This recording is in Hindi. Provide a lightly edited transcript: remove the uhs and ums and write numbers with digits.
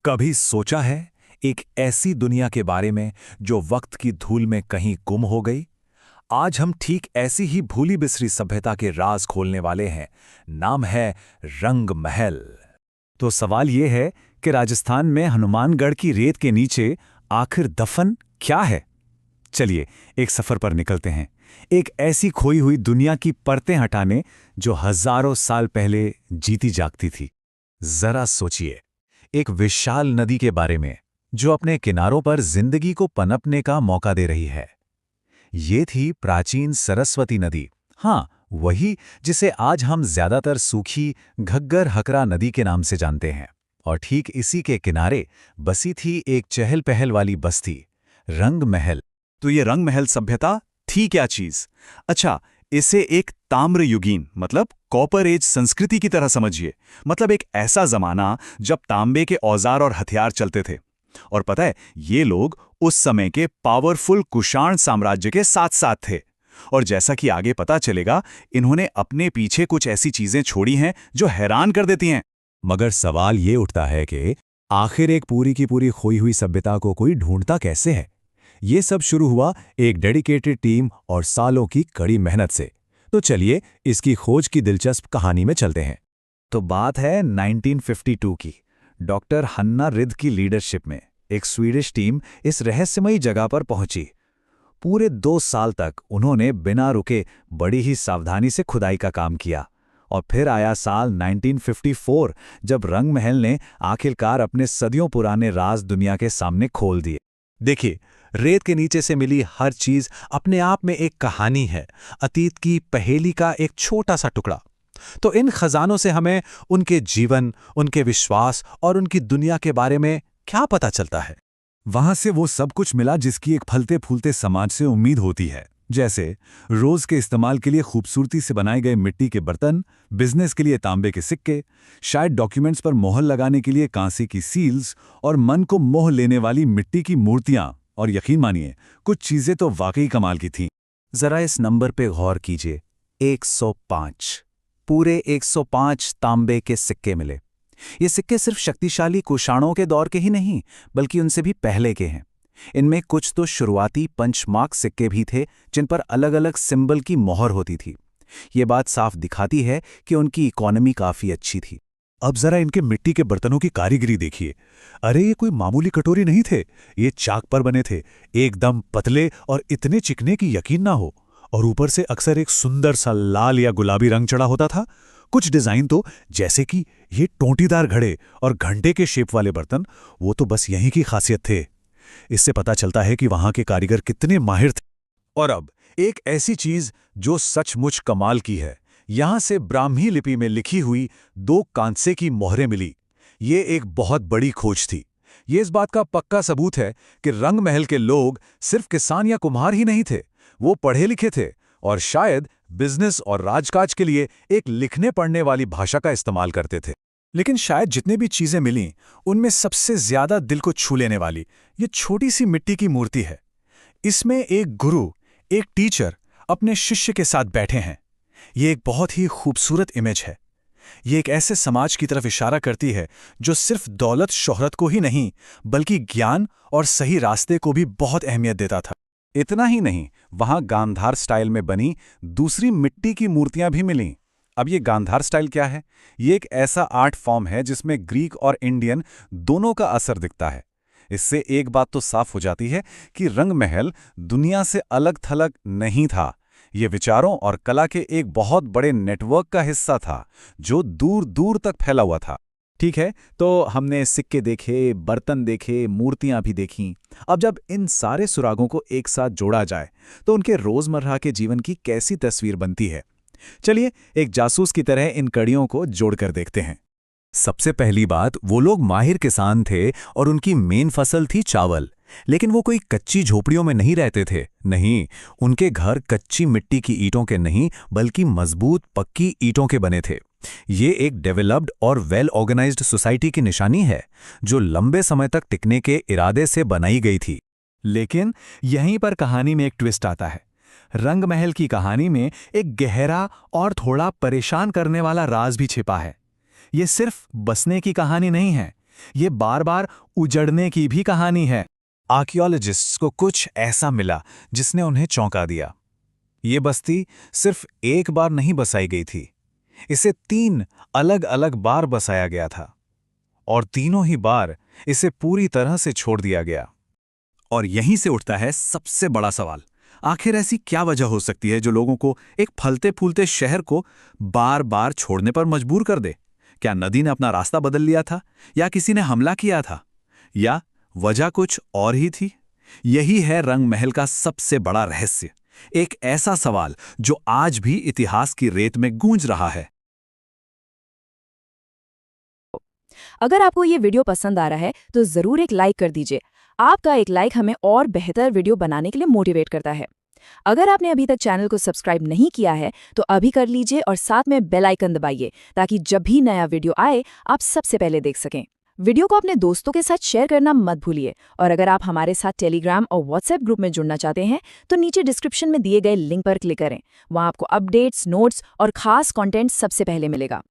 कभी सोचा है एक ऐसी दुनिया के बारे में जो वक्त की धूल में कहीं गुम हो गई? आज हम ठीक ऐसी ही भूली बिसरी सभ्यता के राज खोलने वाले हैं। नाम है रंग महल। तो सवाल यह है कि राजस्थान में हनुमानगढ़ की रेत के नीचे आखिर दफन क्या है? चलिए एक सफर पर निकलते हैं, एक ऐसी खोई हुई दुनिया की परतें हटाने जो हजारों साल पहले जीती जागती थी। जरा सोचिए, एक विशाल नदी के बारे में जो अपने किनारों पर जिंदगी को पनपने का मौका दे रही है। ये थी प्राचीन सरस्वती नदी। हाँ, वही जिसे आज हम ज्यादातर सूखी घग्गर हकरा नदी के नाम से जानते हैं। और ठीक इसी के किनारे बसी थी एक चहल पहल वाली बस्ती, रंग महल। तो ये रंग महल सभ्यता थी क्या चीज? अच्छा, इसे एक ताम्रयुगीन मतलब कॉपर एज संस्कृति की तरह समझिए। मतलब एक ऐसा जमाना जब तांबे के औजार और हथियार चलते थे। और पता है, ये लोग उस समय के पावरफुल कुषाण साम्राज्य के साथ साथ थे। और जैसा कि आगे पता चलेगा, इन्होंने अपने पीछे कुछ ऐसी चीजें छोड़ी हैं जो हैरान कर देती हैं। मगर सवाल ये उठता है कि आखिर एक पूरी की पूरी खोई हुई सभ्यता को कोई ढूंढता कैसे है? ये सब शुरू हुआ एक डेडिकेटेड टीम और सालों की कड़ी मेहनत से। तो चलिए इसकी खोज की दिलचस्प कहानी में चलते हैं। तो बात है 1952 की। डॉक्टर हन्ना रिद की लीडरशिप में एक स्वीडिश टीम इस रहस्यमयी जगह पर पहुंची। पूरे 2 साल तक उन्होंने बिना रुके बड़ी ही सावधानी से खुदाई का काम किया। और फिर आया साल 1954, जब रंग महल ने आखिरकार अपने सदियों पुराने राज दुनिया के सामने खोल दिए। देखिए, रेत के नीचे से मिली हर चीज अपने आप में एक कहानी है, अतीत की पहेली का एक छोटा सा टुकड़ा। तो इन खजानों से हमें उनके जीवन, उनके विश्वास और उनकी दुनिया के बारे में क्या पता चलता है? वहां से वो सब कुछ मिला जिसकी एक फलते फूलते समाज से उम्मीद होती है। जैसे रोज के इस्तेमाल के लिए खूबसूरती से बनाए गए मिट्टी के बर्तन, बिजनेस के लिए तांबे के सिक्के, शायद डॉक्यूमेंट्स पर मोहर लगाने के लिए कांसे की सील्स और मन को मोह लेने वाली मिट्टी की मूर्तियां। और यकीन मानिए, कुछ चीजें तो वाकई कमाल की थीं। जरा इस नंबर पे गौर कीजिए, 105। पूरे 105 तांबे के सिक्के मिले। ये सिक्के सिर्फ शक्तिशाली कुषाणों के दौर के ही नहीं, बल्कि उनसे भी पहले के हैं। इनमें कुछ तो शुरुआती पंचमार्क सिक्के भी थे, जिन पर अलग अलग सिंबल की मोहर होती थी। ये बात साफ दिखाती है कि उनकी इकोनॉमी काफी अच्छी थी। अब जरा इनके मिट्टी के बर्तनों की कारीगरी देखिए। अरे ये कोई मामूली कटोरी नहीं थे, ये चाक पर बने थे, एकदम पतले और इतने चिकने कि यकीन ना हो। और ऊपर से अक्सर एक सुंदर सा लाल या गुलाबी रंग चढ़ा होता था। कुछ डिजाइन तो जैसे कि ये टोंटीदार घड़े और घंटे के शेप वाले बर्तन, वो तो बस यहीं की खासियत थे। इससे पता चलता है कि वहां के कारीगर कितने माहिर थे। और अब एक ऐसी चीज जो सचमुच कमाल की है। यहां से ब्राह्मी लिपि में लिखी हुई 2 कांसे की मोहरें मिली। ये एक बहुत बड़ी खोज थी। ये इस बात का पक्का सबूत है कि रंग महल के लोग सिर्फ किसान या कुम्हार ही नहीं थे, वो पढ़े लिखे थे और शायद बिजनेस और राजकाज के लिए एक लिखने पढ़ने वाली भाषा का इस्तेमाल करते थे। लेकिन शायद जितने भी चीजें मिलीं, उनमें सबसे ज्यादा दिल को छू लेने वाली ये छोटी सी मिट्टी की मूर्ति है। इसमें एक गुरु, एक टीचर अपने शिष्य के साथ बैठे हैं। ये एक बहुत ही खूबसूरत इमेज है। ये एक ऐसे समाज की तरफ इशारा करती है जो सिर्फ दौलत शोहरत को ही नहीं, बल्कि ज्ञान और सही रास्ते को भी बहुत अहमियत देता था। इतना ही नहीं, वहां गांधार स्टाइल में बनी दूसरी मिट्टी की मूर्तियां भी मिलीं। अब ये गांधार स्टाइल क्या है? ये एक ऐसा आर्ट फॉर्म है जिसमें ग्रीक और इंडियन दोनों का असर दिखता है। इससे एक बात तो साफ हो जाती है कि रंग महल दुनिया से अलग थलग नहीं था। ये विचारों और कला के एक बहुत बड़े नेटवर्क का हिस्सा था जो दूर दूर तक फैला हुआ था। ठीक है, तो हमने सिक्के देखे, बर्तन देखे, मूर्तियां भी देखीं। अब जब इन सारे सुरागों को एक साथ जोड़ा जाए तो उनके रोजमर्रा के जीवन की कैसी तस्वीर बनती है? चलिए एक जासूस की तरह इन कड़ियों को जोड़कर देखते हैं। सबसे पहली बात, वो लोग माहिर किसान थे और उनकी मेन फसल थी चावल। लेकिन वो कोई कच्ची झोपड़ियों में नहीं रहते थे। नहीं, उनके घर कच्ची मिट्टी की ईंटों के नहीं, बल्कि मजबूत पक्की ईंटों के बने थे। ये एक डेवलप्ड और वेल ऑर्गेनाइज्ड सोसाइटी की निशानी है जो लंबे समय तक टिकने के इरादे से बनाई गई थी। लेकिन यहीं पर कहानी में एक ट्विस्ट आता है। रंग महल की कहानी में एक गहरा और थोड़ा परेशान करने वाला राज भी छिपा है। ये सिर्फ बसने की कहानी नहीं है, ये बार बार उजड़ने की भी कहानी है। आर्कियोलॉजिस्ट्स को कुछ ऐसा मिला जिसने उन्हें चौंका दिया। ये बस्ती सिर्फ एक बार नहीं बसाई गई थी, इसे 3 अलग अलग बार बसाया गया था, और तीनों ही बार इसे पूरी तरह से छोड़ दिया गया। और यहीं से उठता है सबसे बड़ा सवाल, आखिर ऐसी क्या वजह हो सकती है जो लोगों को एक फलते फूलते शहर को बार बार छोड़ने पर मजबूर कर दे? क्या नदी ने अपना रास्ता बदल लिया था, या किसी ने हमला किया था, या वजह कुछ और ही थी? यही है रंग महल का सबसे बड़ा रहस्य, एक ऐसा सवाल जो आज भी इतिहास की रेत में गूंज रहा है। अगर आपको ये वीडियो पसंद आ रहा है तो ज़रूर एक लाइक कर दीजिए। आपका एक लाइक हमें और बेहतर वीडियो बनाने के लिए मोटिवेट करता है। अगर आपने अभी तक चैनल को सब्सक्राइब नहीं किया है तो अभी कर लीजिए और साथ में बेल आइकन दबाइए ताकि जब भी नया वीडियो आए आप सबसे पहले देख सकें। वीडियो को अपने दोस्तों के साथ शेयर करना मत भूलिए, और अगर आप हमारे साथ टेलीग्राम और व्हाट्सएप ग्रुप में जुड़ना चाहते हैं तो नीचे डिस्क्रिप्शन में दिए गए लिंक पर क्लिक करें। वहां आपको अपडेट्स, नोट्स और खास कंटेंट सबसे पहले मिलेगा।